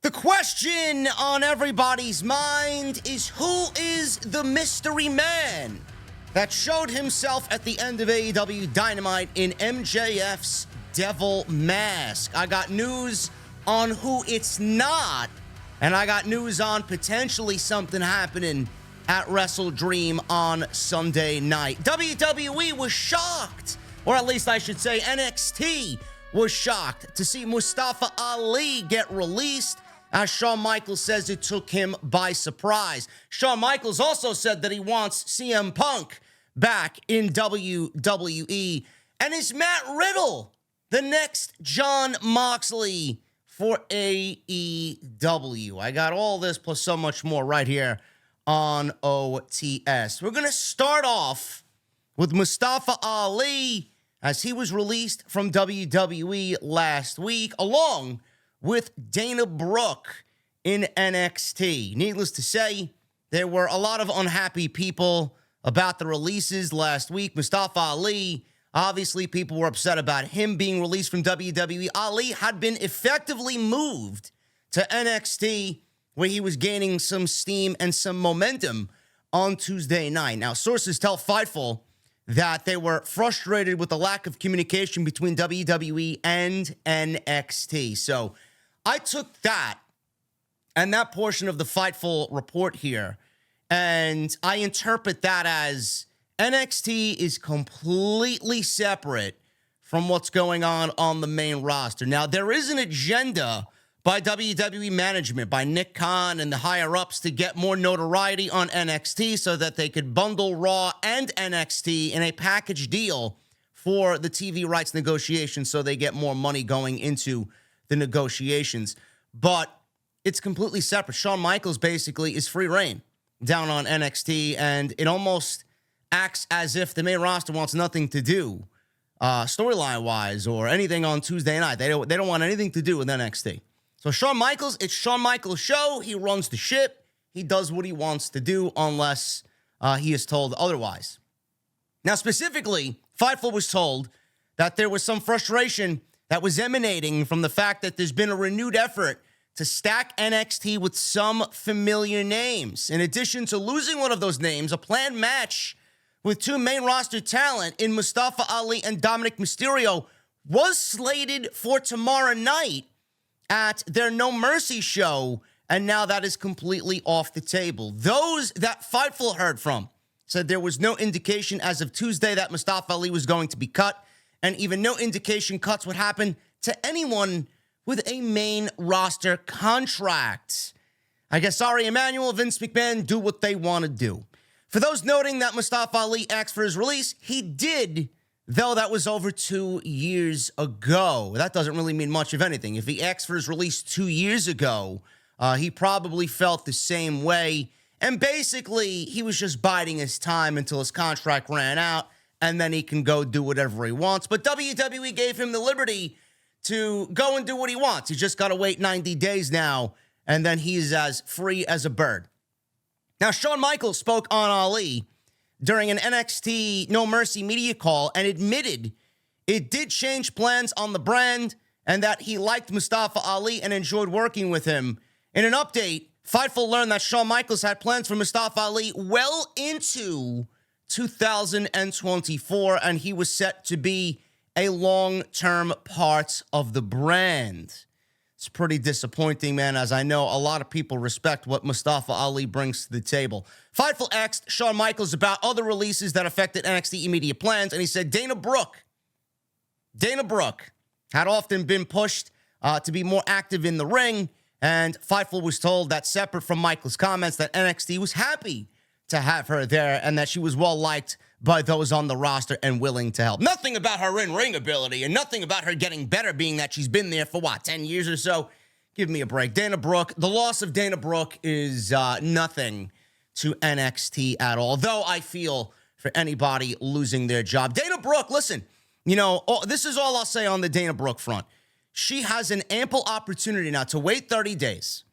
The question on everybody's mind is, who is the mystery man that showed himself at the end of AEW Dynamite in MJF's devil mask? I got news on who it's not, and I got news on potentially something happening at Wrestle Dream on Sunday night. WWE was shocked, or at least I should say NXT was shocked to see Mustafa Ali get released, as Shawn Michaels says it took him by surprise. Shawn Michaels also said that he wants CM Punk back in WWE. And is Matt Riddle the next Jon Moxley for AEW? I got all this plus so much more right here on OTS. We're going to start off with Mustafa Ali, as he was released from WWE last week, along with Dana Brooke in NXT. Needless to say, there were a lot of unhappy people about the releases last week. Mustafa Ali, obviously people were upset about him being released from WWE. Ali had been effectively moved to NXT, where he was gaining some steam and some momentum on Tuesday night. Now, sources tell Fightful that they were frustrated with the lack of communication between WWE and NXT. So I took that and that portion of the Fightful report here, and I interpret that as NXT is completely separate from what's going on the main roster. Now, there is an agenda by WWE management, by Nick Khan and the higher-ups, to get more notoriety on NXT so that they could bundle Raw and NXT in a package deal for the TV rights negotiations, so they get more money going into the negotiations. But it's completely separate. Shawn Michaels basically is free reign down on NXT, and it almost acts as if the main roster wants nothing to do storyline-wise or anything on Tuesday night. They don't want anything to do with NXT. So Shawn Michaels, it's Shawn Michaels' show. He runs the ship. He does what he wants to do unless he is told otherwise. Now, specifically, Fightful was told that there was some frustration that was emanating from the fact that there's been a renewed effort to stack NXT with some familiar names. In addition to losing one of those names, a planned match with two main roster talent in Mustafa Ali and Dominic Mysterio was slated for tomorrow night at their No Mercy show, and now that is completely off the table. Those that Fightful heard from said there was no indication as of Tuesday that Mustafa Ali was going to be cut, and even no indication cuts would happen to anyone with a main roster contract. I guess, sorry, Emmanuel, Vince McMahon, do what they want to do. For those noting that Mustafa Ali asked for his release, he did, though that was over 2 years ago. That doesn't really mean much of anything. If he asked for his release 2 years ago, he probably felt the same way. And basically, he was just biding his time until his contract ran out, and then he can go do whatever he wants. But WWE gave him the liberty to go and do what he wants. He's just got to wait 90 days now, and then he's as free as a bird. Now, Shawn Michaels spoke on Ali during an NXT No Mercy media call and admitted it did change plans on the brand and that he liked Mustafa Ali and enjoyed working with him. In an update, Fightful learned that Shawn Michaels had plans for Mustafa Ali well into 2024, and he was set to be a long-term part of the brand. It's pretty disappointing, man, as I know a lot of people respect what Mustafa Ali brings to the table. Fightful asked Shawn Michaels about other releases that affected NXT immediate plans, and he said Dana Brooke had often been pushed to be more active in the ring, and Fightful was told that, separate from Michaels' comments, that NXT was happy to have her there and that she was well-liked by those on the roster and willing to help. Nothing about her in-ring ability and nothing about her getting better, being that she's been there for, 10 years or so? Give me a break. Dana Brooke, the loss of Dana Brooke is nothing to NXT at all, though I feel for anybody losing their job. Dana Brooke, listen, this is all I'll say on the Dana Brooke front. She has an ample opportunity now to wait 30 days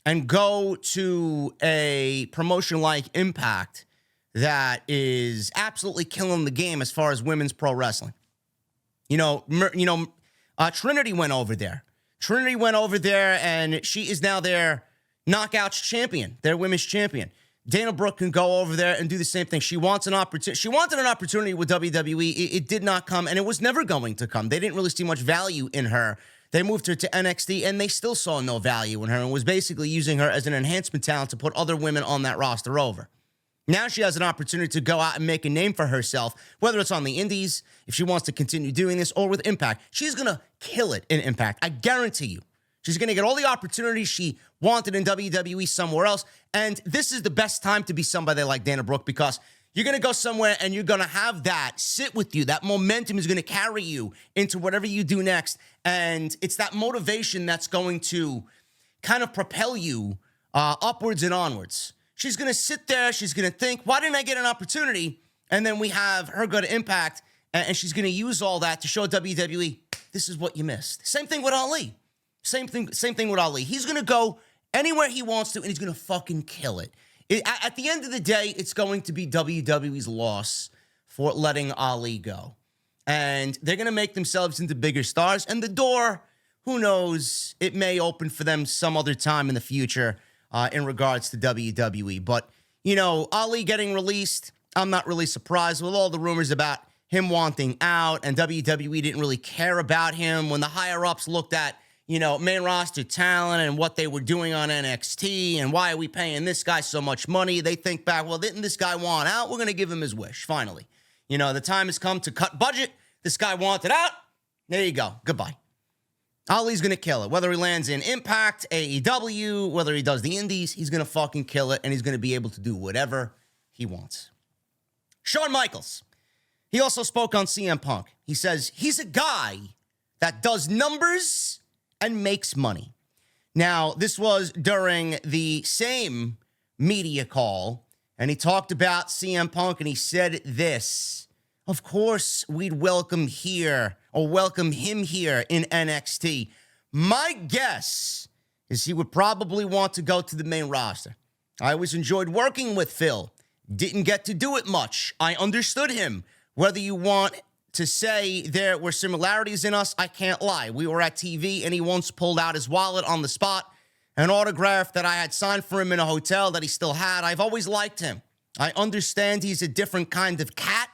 and go to a promotion like Impact that is absolutely killing the game as far as women's pro wrestling. Trinity went over there. Trinity went over there, and she is now their Knockouts champion, their women's champion. Dana Brooke can go over there and do the same thing. She wants an opportunity. She wanted an opportunity with WWE. It did not come, and it was never going to come. They didn't really see much value in her. They moved her to NXT, and they still saw no value in her and was basically using her as an enhancement talent to put other women on that roster over. Now she has an opportunity to go out and make a name for herself, whether it's on the indies, if she wants to continue doing this, or with Impact. She's going to kill it in Impact. I guarantee you. She's going to get all the opportunities she wanted in WWE somewhere else. And this is the best time to be somebody like Dana Brooke, because you're going to go somewhere and you're going to have that sit with you. That momentum is going to carry you into whatever you do next. And it's that motivation that's going to kind of propel you upwards and onwards. She's going to sit there. She's going to think, why didn't I get an opportunity? And then we have her go to Impact, and she's going to use all that to show WWE, this is what you missed. Same thing with Ali. Same thing with Ali. He's going to go anywhere he wants to, and he's going to fucking kill it. At the end of the day, it's going to be WWE's loss for letting Ali go. And they're going to make themselves into bigger stars. And the door, who knows, it may open for them some other time in the future in regards to WWE. But, you know, Ali getting released, I'm not really surprised with all the rumors about him wanting out. And WWE didn't really care about him when the higher-ups looked at, you know, main roster talent and what they were doing on NXT and why are we paying this guy so much money. They think back, well, didn't this guy want out? We're going to give him his wish, finally. You know, the time has come to cut budget. This guy wanted out. There you go. Goodbye. Ali's going to kill it. Whether he lands in Impact, AEW, whether he does the indies, he's going to fucking kill it, and he's going to be able to do whatever he wants. Shawn Michaels. He also spoke on CM Punk. He says he's a guy that does numbers and makes money. Now, this was during the same media call, and he talked about CM Punk, and he said this: of course, we'd welcome him here in NXT. My guess is he would probably want to go to the main roster. I always enjoyed working with Phil. Didn't get to do it much. I understood him. Whether you want to say there were similarities in us, I can't lie. We were at TV, and he once pulled out his wallet on the spot, an autograph that I had signed for him in a hotel that he still had. I've always liked him. I understand he's a different kind of cat,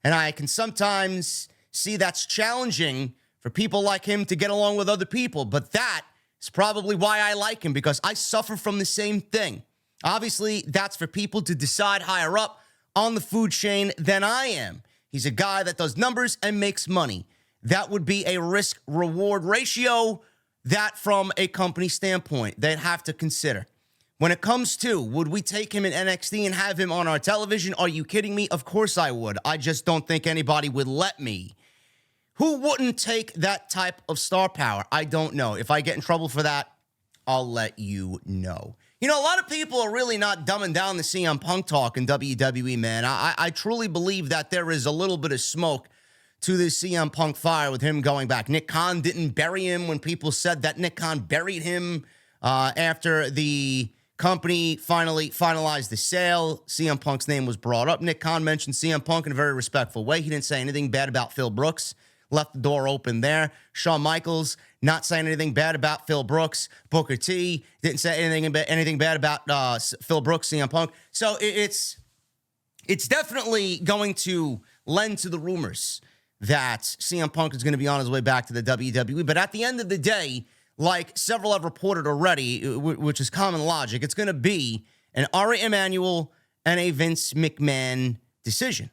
and I can sometimes see that's challenging for people like him to get along with other people, but that is probably why I like him, because I suffer from the same thing. Obviously, that's for people to decide higher up on the food chain than I am. He's a guy that does numbers and makes money. That would be a risk-reward ratio that, from a company standpoint, they'd have to consider. When it comes to, would we take him in NXT and have him on our television? Are you kidding me? Of course I would. I just don't think anybody would let me. Who wouldn't take that type of star power? I don't know. If I get in trouble for that, I'll let you know. You know, a lot of people are really not dumbing down the CM Punk talk in WWE, man. I truly believe that there is a little bit of smoke to the CM Punk fire with him going back. Nick Khan didn't bury him when people said that Nick Khan buried him after the company finally finalized the sale. CM Punk's name was brought up. Nick Khan mentioned CM Punk in a very respectful way. He didn't say anything bad about Phil Brooks. Left the door open there. Shawn Michaels not saying anything bad about Phil Brooks. Booker T didn't say anything bad about Phil Brooks, CM Punk. So it's definitely going to lend to the rumors that CM Punk is going to be on his way back to the WWE. But at the end of the day, like several have reported already, which is common logic, it's going to be an Ari Emanuel and a Vince McMahon decision,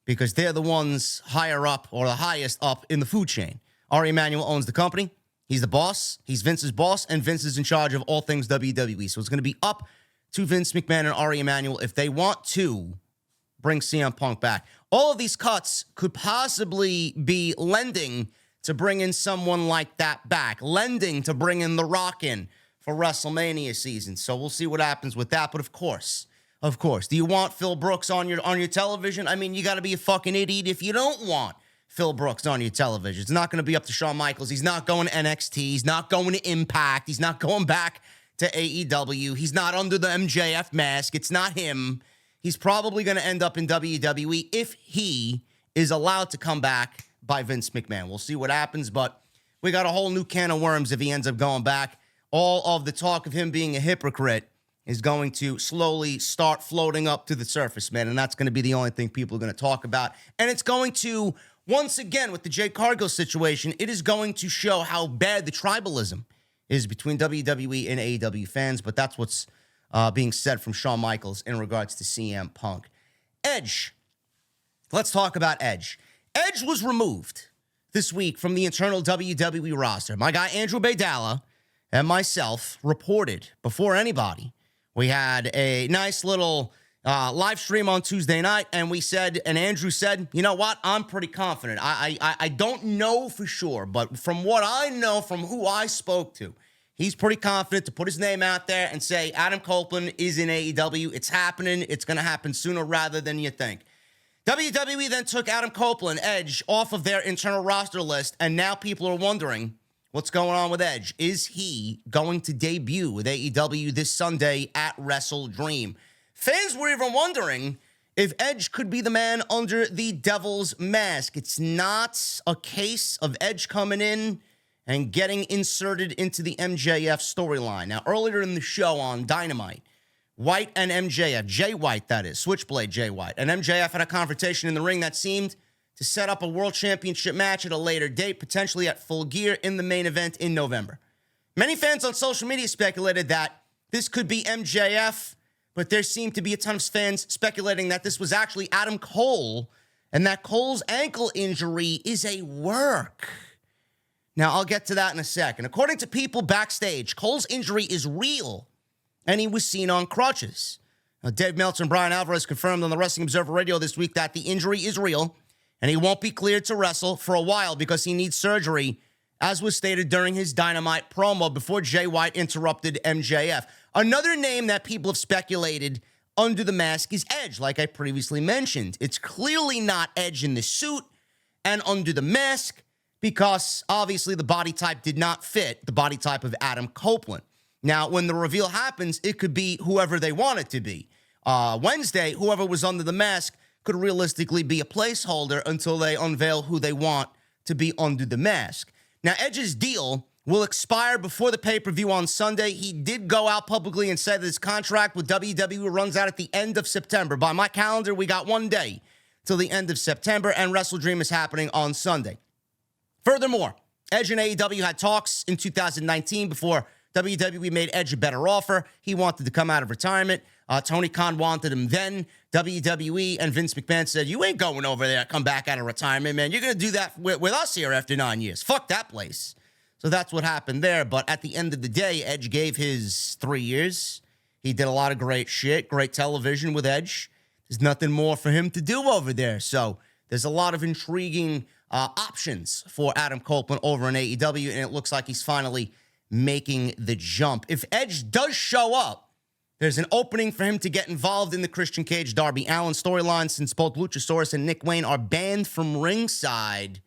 because they're the ones higher up or the highest up in the food chain. Ari Emanuel owns the company. He's the boss. He's Vince's boss, and Vince is in charge of all things WWE. So it's going to be up to Vince McMahon and Ari Emanuel if they want to bring CM Punk back. All of these cuts could possibly be lending to bring in someone like that back, lending to bring in The Rock in for WrestleMania season. So we'll see what happens with that. But of course, do you want Phil Brooks on your television? I mean, you got to be a fucking idiot if you don't want Phil Brooks on your television. It's not going to be up to Shawn Michaels. He's not going to NXT. He's not going to Impact. He's not going back to AEW. He's not under the MJF mask. It's not him. He's probably going to end up in WWE if he is allowed to come back by Vince McMahon. We'll see what happens, but we got a whole new can of worms if he ends up going back. All of the talk of him being a hypocrite is going to slowly start floating up to the surface, man, and that's going to be the only thing people are going to talk about. And it's going to, once again, with the Jade Cargill situation, it is going to show how bad the tribalism is between WWE and AEW fans, but that's what's being said from Shawn Michaels in regards to CM Punk. Edge. Let's talk about Edge. Edge was removed this week from the internal WWE roster. My guy Andrew Baydala and myself reported before anybody. We had a nice little live stream on Tuesday night, and we said, and Andrew said, you know what? I'm pretty confident. I don't know for sure, but from what I know from who I spoke to, he's pretty confident to put his name out there and say Adam Copeland is in AEW. It's happening. It's going to happen sooner rather than you think. WWE then took Adam Copeland, Edge, off of their internal roster list, and now people are wondering what's going on with Edge. Is he going to debut with AEW this Sunday at Wrestle Dream? Fans were even wondering if Edge could be the man under the Devil's mask. It's not a case of Edge coming in and getting inserted into the MJF storyline. Now, earlier in the show on Dynamite, White and MJF, Jay White, that is, Switchblade Jay White, and MJF had a confrontation in the ring that seemed to set up a world championship match at a later date, potentially at Full Gear in the main event in November. Many fans on social media speculated that this could be MJF, but there seemed to be a ton of fans speculating that this was actually Adam Cole, and that Cole's ankle injury is a work. Now, I'll get to that in a second. According to people backstage, Cole's injury is real, and he was seen on crutches. Now, Dave Meltzer and Brian Alvarez confirmed on the Wrestling Observer Radio this week that the injury is real, and he won't be cleared to wrestle for a while because he needs surgery, as was stated during his Dynamite promo before Jay White interrupted MJF. Another name that people have speculated under the mask is Edge, like I previously mentioned. It's clearly not Edge in the suit and under the mask because obviously the body type did not fit the body type of Adam Copeland. Now, when the reveal happens, it could be whoever they want it to be. Wednesday, whoever was under the mask could realistically be a placeholder until they unveil who they want to be under the mask. Now, Edge's deal will expire before the pay-per-view on Sunday. He did go out publicly and say that his contract with WWE runs out at the end of September. By my calendar, we got 1 day till the end of September, and Wrestle Dream is happening on Sunday. Furthermore, Edge and AEW had talks in 2019 before WWE made Edge a better offer. He wanted to come out of retirement. Tony Khan wanted him then. WWE and Vince McMahon said, you ain't going over there, come back out of retirement, man. You're going to do that with us here after 9 years. Fuck that place. So that's what happened there. But at the end of the day, Edge gave his 3 years. He did a lot of great shit, great television with Edge. There's nothing more for him to do over there. So there's a lot of intriguing options for Adam Copeland over in AEW, and it looks like he's finally making the jump. If Edge does show up, there's an opening for him to get involved in the Christian Cage Darby Allin storyline, since both Luchasaurus and Nick Wayne are banned from ringside.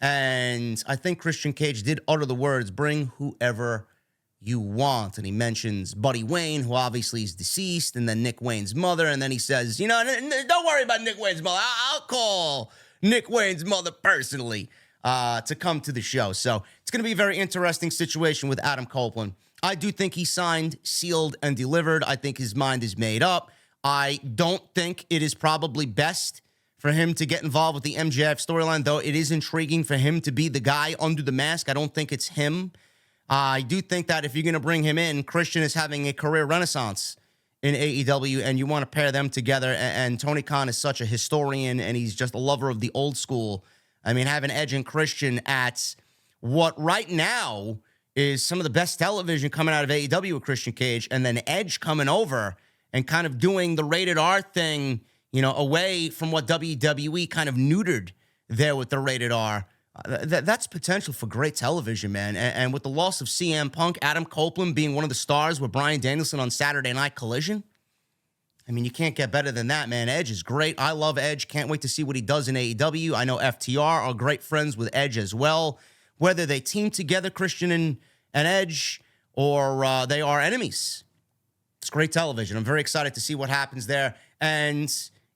And I think Christian Cage did utter the words, bring whoever you want. And he mentions Buddy Wayne, who obviously is deceased, and then Nick Wayne's mother. And then he says, you know, don't worry about Nick Wayne's mother. I'll call Nick Wayne's mother personally to come to the show. So it's going to be a very interesting situation with Adam Copeland. I do think he signed, sealed, and delivered. I think his mind is made up. I don't think it is probably best for him to get involved with the MJF storyline, though it is intriguing for him to be the guy under the mask. I don't think it's him. I do think that if you're going to bring him in, Christian is having a career renaissance in AEW, and you want to pair them together. And Tony Khan is such a historian, and he's just a lover of the old school. I mean, having Edge and Christian at what right now is some of the best television coming out of AEW with Christian Cage, and then Edge coming over and kind of doing the rated R thing, you know, away from what WWE kind of neutered there with the rated R. That's potential for great television, man. And with the loss of CM Punk, Adam Copeland being one of the stars with Bryan Danielson on Saturday Night Collision, I mean, you can't get better than that, man. Edge is great. I love Edge. Can't wait to see what he does in AEW. I know FTR are great friends with Edge as well. Whether they team together, Christian and Edge, or they are enemies. It's great television. I'm very excited to see what happens there. And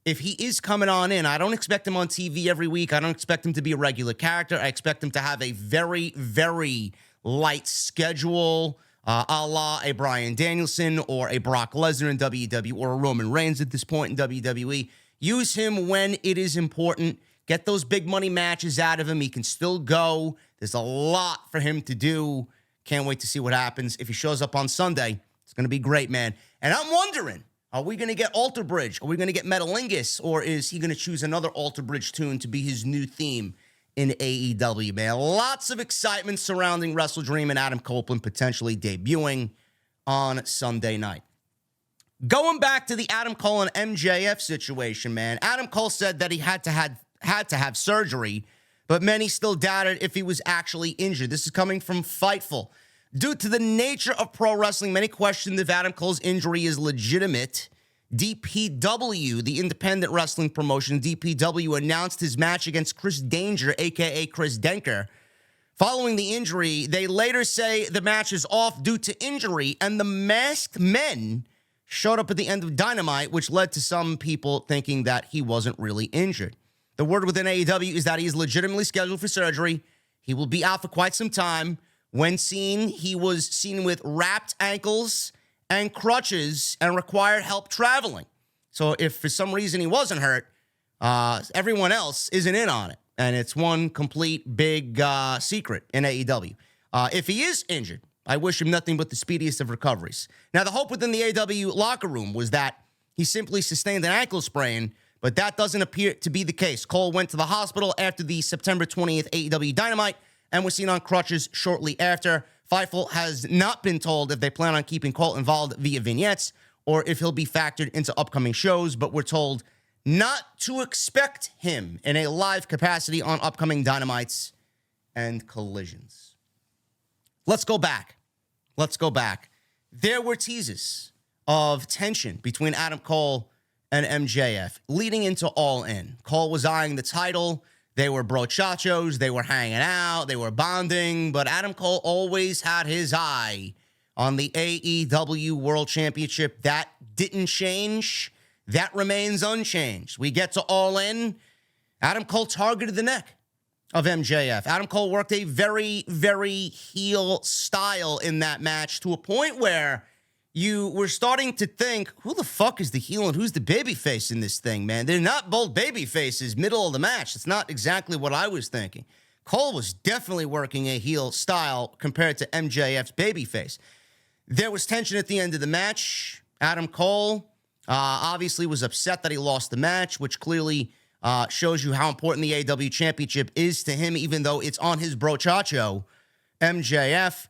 if he is coming on in, I don't expect him on TV every week. I don't expect him to be a regular character. I expect him to have a very, very light schedule, a la a Bryan Danielson or a Brock Lesnar in WWE or a Roman Reigns at this point in WWE. Use him when it is important. Get those big money matches out of him. He can still go. There's a lot for him to do. Can't wait to see what happens. If he shows up on Sunday, it's going to be great, man. And I'm wondering, are we going to get Alter Bridge? Are we going to get Metalingus? Or is he going to choose another Alter Bridge tune to be his new theme in AEW, man? Lots of excitement surrounding Wrestle Dream and Adam Copeland potentially debuting on Sunday night. Going back to the Adam Cole and MJF situation, man. Adam Cole said that he had to have surgery, but many still doubted if he was actually injured. This is coming from Fightful. Due to the nature of pro wrestling, many questioned if Adam Cole's injury is legitimate. DPW, the independent wrestling promotion, DPW, announced his match against Chris Danger, a.k.a. Chris Denker. Following the injury, they later say the match is off due to injury, and the Masked Men showed up at the end of Dynamite, which led to some people thinking that he wasn't really injured. The word within AEW is that he is legitimately scheduled for surgery. He will be out for quite some time. When seen, he was seen with wrapped ankles and crutches and required help traveling. So if for some reason he wasn't hurt, everyone else isn't in on it. And it's one complete big secret in AEW. If he is injured, I wish him nothing but the speediest of recoveries. Now, the hope within the AEW locker room was that he simply sustained an ankle sprain, but that doesn't appear to be the case. Cole went to the hospital after the September 20th AEW Dynamite and was seen on crutches shortly after. Fightful has not been told if they plan on keeping Cole involved via vignettes or if he'll be factored into upcoming shows, but we're told not to expect him in a live capacity on upcoming Dynamites and Collisions. Let's go back. There were teases of tension between Adam Cole and MJF leading into All In. Cole was eyeing the title. They were brochachos. They were hanging out. They were bonding. But Adam Cole always had his eye on the AEW World Championship. That didn't change. That remains unchanged. We get to All In. Adam Cole targeted the neck of MJF. Adam Cole worked a very, very heel style in that match to a point where you were starting to think, who the fuck is the heel and who's the babyface in this thing, man? They're not both babyfaces middle of the match. It's not exactly what I was thinking. Cole was definitely working a heel style compared to MJF's babyface. There was tension at the end of the match. Adam Cole obviously was upset that he lost the match, which clearly shows you how important the AEW Championship is to him, even though it's on his brochacho, MJF.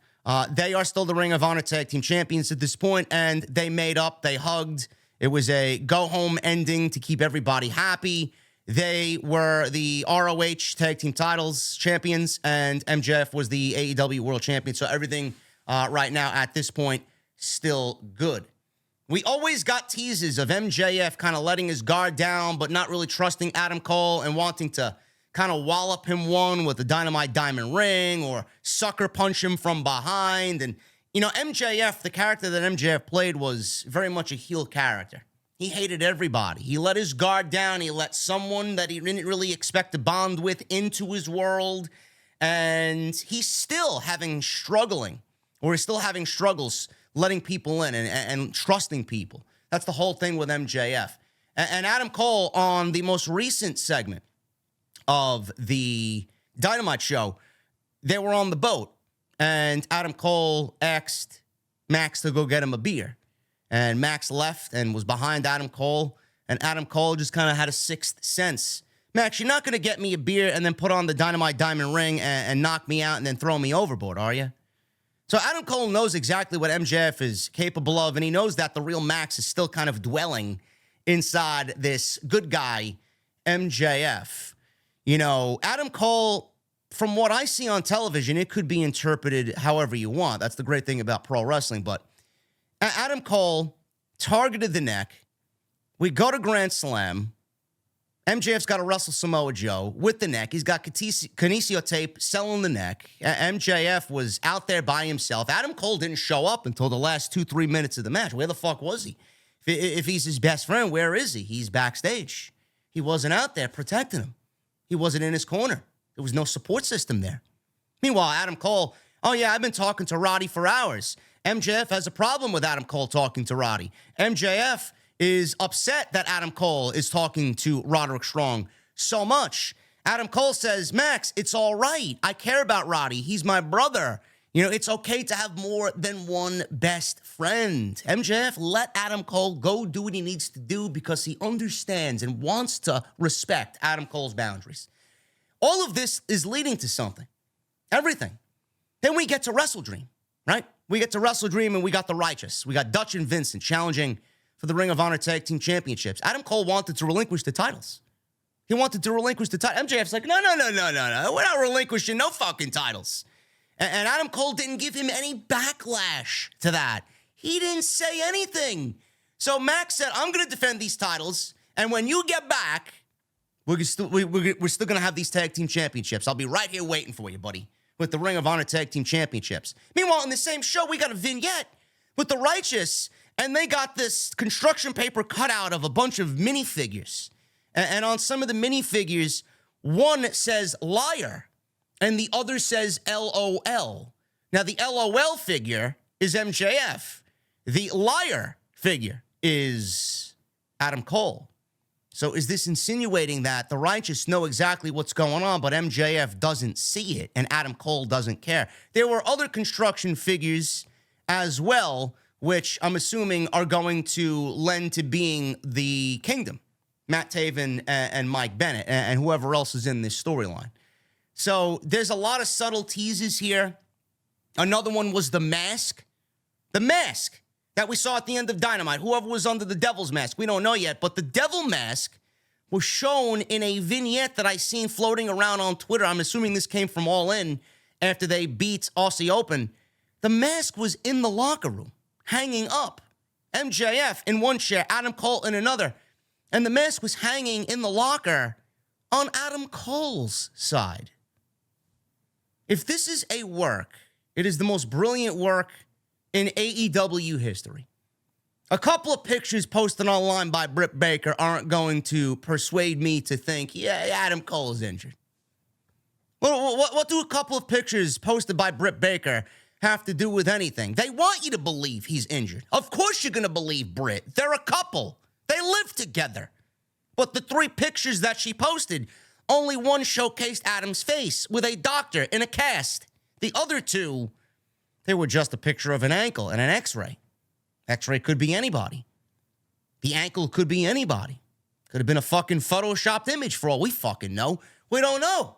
They are still the Ring of Honor Tag Team Champions at this point, and they made up, they hugged. It was a go-home ending to keep everybody happy. They were the ROH Tag Team Titles Champions, and MJF was the AEW World Champion, so everything right now at this point, still good. We always got teases of MJF kind of letting his guard down, but not really trusting Adam Cole and wanting to kind of wallop him one with a Dynamite Diamond Ring or sucker punch him from behind. And, you know, MJF, the character that MJF played was very much a heel character. He hated everybody. He let his guard down. He let someone that he didn't really expect to bond with into his world. And he's still having struggles letting people in and trusting people. That's the whole thing with MJF. And Adam Cole, on the most recent segment of the Dynamite show, they were on the boat, and Adam Cole asked Max to go get him a beer. And Max left and was behind Adam Cole, and Adam Cole just kind of had a sixth sense. Max, you're not going to get me a beer and then put on the Dynamite Diamond Ring and knock me out and then throw me overboard, are you? So Adam Cole knows exactly what MJF is capable of, and he knows that the real Max is still kind of dwelling inside this good guy, MJF. You know, Adam Cole, from what I see on television, it could be interpreted however you want. That's the great thing about pro wrestling. But Adam Cole targeted the neck. We go to Grand Slam. MJF's got to wrestle Samoa Joe with the neck. He's got kinesio tape selling the neck. MJF was out there by himself. Adam Cole didn't show up until the last 2-3 minutes of the match. Where the fuck was he? If he's his best friend, where is he? He's backstage. He wasn't out there protecting him. He wasn't in his corner. There was no support system there. Meanwhile, Adam Cole, oh yeah, I've been talking to Roddy for hours. MJF has a problem with Adam Cole talking to Roddy. MJF is upset that Adam Cole is talking to Roderick Strong so much. Adam Cole says, Max, it's all right. I care about Roddy. He's my brother. You know, it's okay to have more than one best friend. MJF let Adam Cole go do what he needs to do because he understands and wants to respect Adam Cole's boundaries. All of this is leading to something. Everything. Then we get to Wrestle Dream, right? We get to Wrestle Dream and we got the Righteous. We got Dutch and Vincent challenging for the Ring of Honor Tag Team Championships. Adam Cole wanted to relinquish the titles. He wanted to relinquish the title. MJF's like, no. We're not relinquishing no fucking titles. And Adam Cole didn't give him any backlash to that. He didn't say anything. So Max said, I'm going to defend these titles. And when you get back, we're still going to have these tag team championships. I'll be right here waiting for you, buddy, with the Ring of Honor Tag Team Championships. Meanwhile, in the same show, we got a vignette with the Righteous. And they got this construction paper cutout of a bunch of minifigures. And on some of the minifigures, one says liar. And the other says LOL. Now, the LOL figure is MJF. The liar figure is Adam Cole. So is this insinuating that the Righteous know exactly what's going on, but MJF doesn't see it and Adam Cole doesn't care? There were other construction figures as well, which I'm assuming are going to lend to being the Kingdom. Matt Taven and Mike Bennett and whoever else is in this storyline. So there's a lot of subtle teases here. Another one was the mask. The mask that we saw at the end of Dynamite. Whoever was under the devil's mask, we don't know yet. But the devil mask was shown in a vignette that I seen floating around on Twitter. I'm assuming this came from All In after they beat Aussie Open. The mask was in the locker room, hanging up. MJF in one chair, Adam Cole in another. And the mask was hanging in the locker on Adam Cole's side. If this is a work, it is the most brilliant work in AEW history. A couple of pictures posted online by Britt Baker aren't going to persuade me to think, yeah, Adam Cole is injured. What do a couple of pictures posted by Britt Baker have to do with anything? They want you to believe he's injured. Of course you're going to believe Britt. They're a couple. They live together. But the 3 pictures that she posted, only one showcased Adam's face with a doctor in a cast. The other 2, they were just a picture of an ankle and an x-ray. X-ray could be anybody. The ankle could be anybody. Could have been a fucking photoshopped image for all we fucking know. We don't know.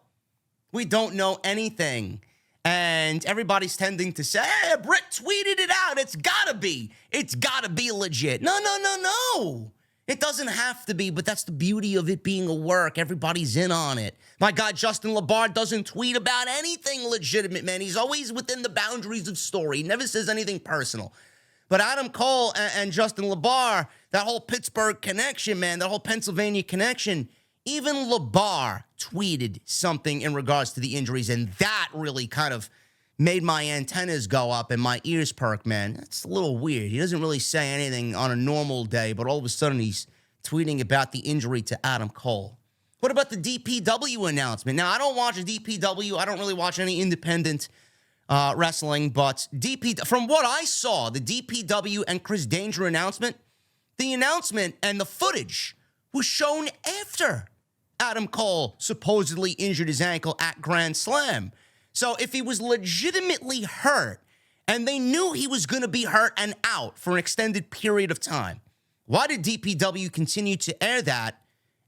We don't know anything. And everybody's tending to say, hey, Britt tweeted it out. It's gotta be. It's gotta be legit. No. It doesn't have to be, but that's the beauty of it being a work. Everybody's in on it. My guy, Justin LaBar, doesn't tweet about anything legitimate, man. He's always within the boundaries of story. He never says anything personal. But Adam Cole and Justin LaBar, that whole Pittsburgh connection, man, that whole Pennsylvania connection, even LaBar tweeted something in regards to the injuries, and that really kind of made my antennas go up and my ears perk, man. That's a little weird. He doesn't really say anything on a normal day, but all of a sudden he's tweeting about the injury to Adam Cole. What about the DPW announcement? Now, I don't watch DPW. I don't really watch any independent wrestling, but from what I saw, the DPW and Chris Danger announcement, the announcement and the footage was shown after Adam Cole supposedly injured his ankle at Grand Slam. So if he was legitimately hurt and they knew he was going to be hurt and out for an extended period of time, why did DPW continue to air that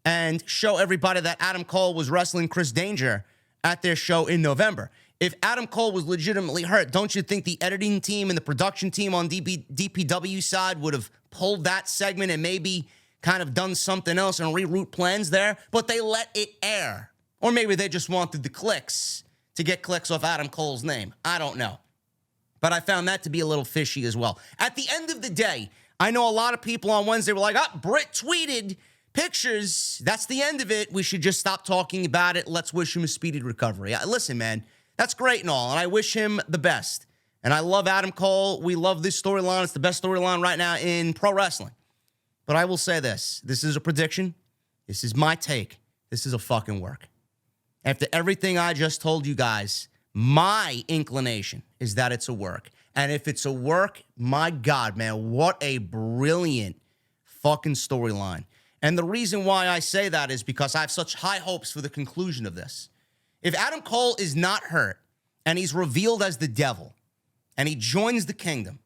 and show everybody that Adam Cole was wrestling Chris Danger at their show in November? If Adam Cole was legitimately hurt, don't you think the editing team and the production team on DPW side would have pulled that segment and maybe kind of done something else and reroute plans there? But they let it air. Or maybe they just wanted the clicks to get clicks off Adam Cole's name. I don't know. But I found that to be a little fishy as well. At the end of the day, I know a lot of people on Wednesday were like, Britt tweeted pictures. That's the end of it. We should just stop talking about it. Let's wish him a speedy recovery. Listen, man, that's great and all, and I wish him the best. And I love Adam Cole. We love this storyline. It's the best storyline right now in pro wrestling. But I will say this. This is a prediction. this is my take. This is a fucking work. After everything I just told you guys, my inclination is that it's a work. And if it's a work, my God, man, what a brilliant fucking storyline. And the reason why I say that is because I have such high hopes for the conclusion of this. If Adam Cole is not hurt and he's revealed as the devil and he joins the kingdom,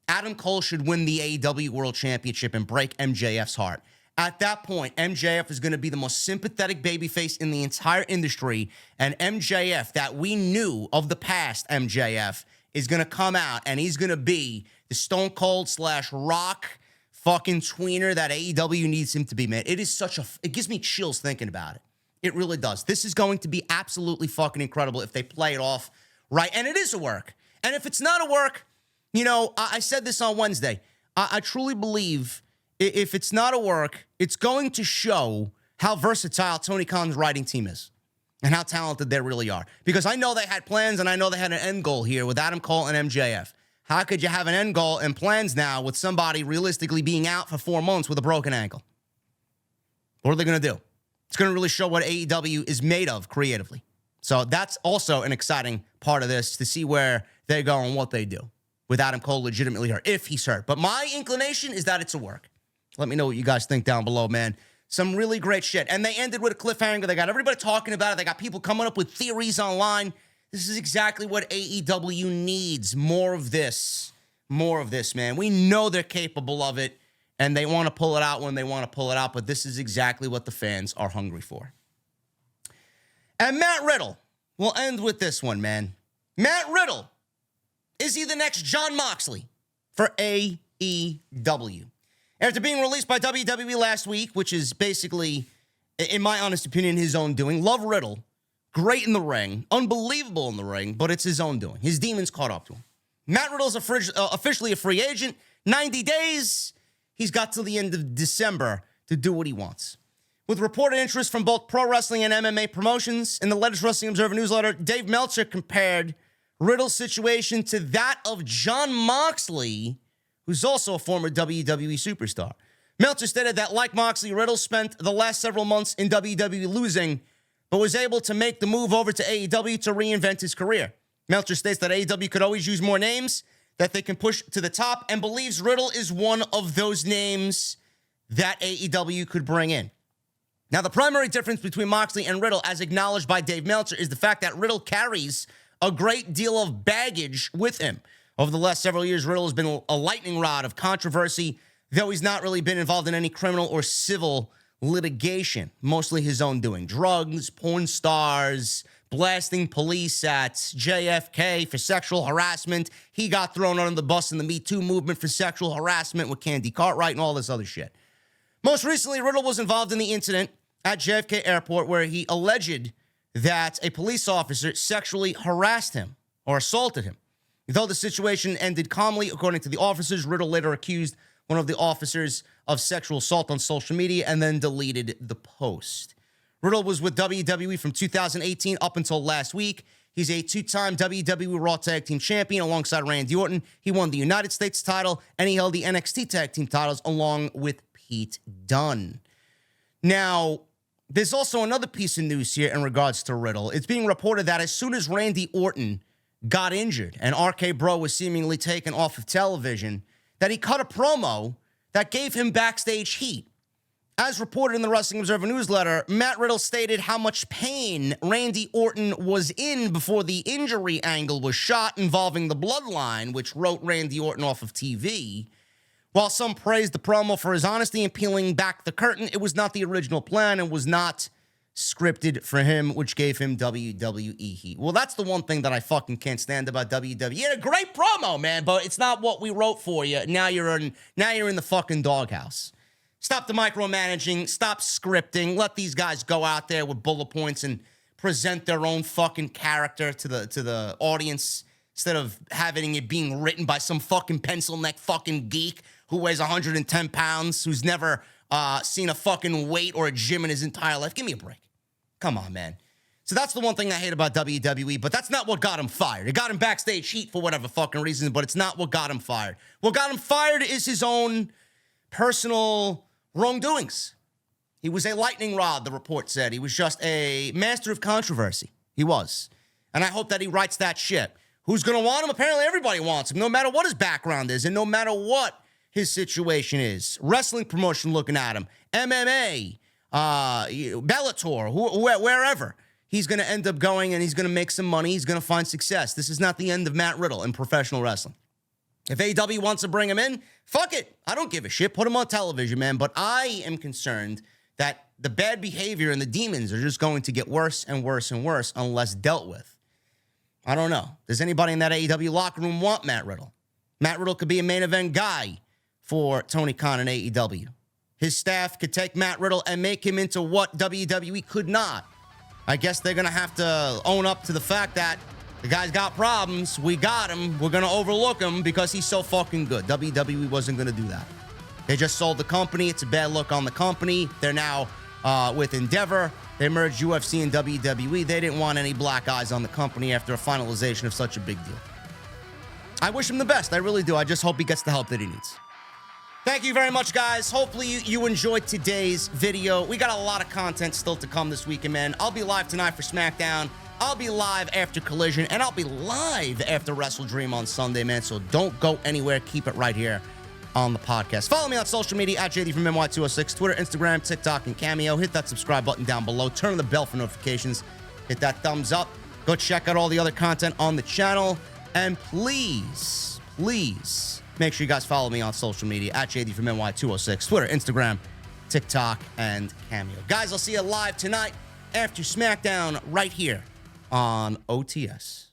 Adam Cole should win the AEW World Championship and break MJF's heart. At that point, MJF is going to be the most sympathetic babyface in the entire industry, and MJF, that we knew of the past MJF, is going to come out, and he's going to be the Stone Cold / Rock fucking tweener that AEW needs him to be, man. It is such a... It gives me chills thinking about it. It really does. This is going to be absolutely fucking incredible if they play it off right, and it is a work. And if it's not a work, you know, I said this on Wednesday. I truly believe... If it's not a work, it's going to show how versatile Tony Khan's writing team is and how talented they really are. Because I know they had plans and I know they had an end goal here with Adam Cole and MJF. How could you have an end goal and plans now with somebody realistically being out for 4 months with a broken ankle? What are they going to do? It's going to really show what AEW is made of creatively. So that's also an exciting part of this to see where they go and what they do with Adam Cole legitimately hurt, if he's hurt. But my inclination is that it's a work. Let me know what you guys think down below, man. Some really great shit. And they ended with a cliffhanger. They got everybody talking about it. They got people coming up with theories online. This is exactly what AEW needs. More of this. More of this, man. We know they're capable of it, and they want to pull it out when they want to pull it out, but this is exactly what the fans are hungry for. And Matt Riddle. We'll end with this one, man. Matt Riddle. Is he the next Jon Moxley for AEW? After being released by WWE last week, which is basically, in my honest opinion, his own doing. Love Riddle. Great in the ring. Unbelievable in the ring, but it's his own doing. His demons caught up to him. Matt Riddle's officially a free agent. 90 days. He's got till the end of December to do what he wants. With reported interest from both pro wrestling and MMA promotions, in the latest Wrestling Observer newsletter, Dave Meltzer compared Riddle's situation to that of Jon Moxley, who's also a former WWE superstar. Meltzer stated that, like Moxley, Riddle spent the last several months in WWE losing, but was able to make the move over to AEW to reinvent his career. Meltzer states that AEW could always use more names that they can push to the top, and believes Riddle is one of those names that AEW could bring in. Now, the primary difference between Moxley and Riddle, as acknowledged by Dave Meltzer, is the fact that Riddle carries a great deal of baggage with him. Over the last several years, Riddle has been a lightning rod of controversy, though he's not really been involved in any criminal or civil litigation. Mostly his own doing. Drugs, porn stars, blasting police at JFK for sexual harassment. He got thrown under the bus in the Me Too movement for sexual harassment with Candy Cartwright and all this other shit. Most recently, Riddle was involved in the incident at JFK Airport where he alleged that a police officer sexually harassed him or assaulted him. Though the situation ended calmly, according to the officers, Riddle later accused one of the officers of sexual assault on social media and then deleted the post. Riddle was with WWE from 2018 up until last week. He's a two-time WWE Raw Tag Team Champion alongside Randy Orton. He won the United States title, and he held the NXT Tag Team titles along with Pete Dunne. Now, there's also another piece of news here in regards to Riddle. It's being reported that as soon as Randy Orton got injured and RK Bro was seemingly taken off of television, that he cut a promo that gave him backstage heat. As reported in the Wrestling Observer newsletter, Matt Riddle stated how much pain Randy Orton was in before the injury angle was shot involving the Bloodline, which wrote Randy Orton off of TV. While some praised the promo for his honesty in peeling back the curtain, it was not the original plan and was not scripted for him, which gave him WWE heat. Well, that's the one thing that I fucking can't stand about WWE. You had a great promo, man, but it's not what we wrote for you. Now you're in the fucking doghouse. Stop the micromanaging. Stop scripting. Let these guys go out there with bullet points and present their own fucking character to the audience instead of having it being written by some fucking pencil neck fucking geek who weighs 110 pounds, who's never seen a fucking weight or a gym in his entire life. Give me a break. Come on, man. So that's the one thing I hate about WWE, but that's not what got him fired. It got him backstage heat for whatever fucking reason, but it's not what got him fired. What got him fired is his own personal wrongdoings. He was a lightning rod, the report said. He was just a master of controversy. He was. And I hope that he rights that ship. Who's going to want him? Apparently everybody wants him, no matter what his background is and no matter what his situation is. Wrestling promotion looking at him. MMA, Bellator, wherever. He's going to end up going and he's going to make some money. He's going to find success. This is not the end of Matt Riddle in professional wrestling. If AEW wants to bring him in, fuck it. I don't give a shit. Put him on television, man. But I am concerned that the bad behavior and the demons are just going to get worse and worse and worse unless dealt with. I don't know. Does anybody in that AEW locker room want Matt Riddle? Matt Riddle could be a main event guy for Tony Khan and AEW. His staff could take Matt Riddle and make him into what WWE could not. I guess they're going to have to own up to the fact that the guy's got problems. We got him. We're going to overlook him because he's so fucking good. WWE wasn't going to do that. They just sold the company. It's a bad look on the company. They're now with Endeavor. They merged UFC and WWE. They didn't want any black eyes on the company after a finalization of such a big deal. I wish him the best. I really do. I just hope he gets the help that he needs. Thank you very much, guys. Hopefully you enjoyed today's video. We got a lot of content still to come this weekend, man. I'll be live tonight for SmackDown. I'll be live after Collision, and I'll be live after Wrestle Dream on Sunday, man. So don't go anywhere. Keep it right here on the podcast. Follow me on social media at JD from NY206, Twitter, Instagram, TikTok, and Cameo. Hit that subscribe button down below. Turn on the bell for notifications. Hit that thumbs up. Go check out all the other content on the channel. And please, make sure you guys follow me on social media at JD from NY206, Twitter, Instagram, TikTok, and Cameo. Guys, I'll see you live tonight after SmackDown right here on OTS.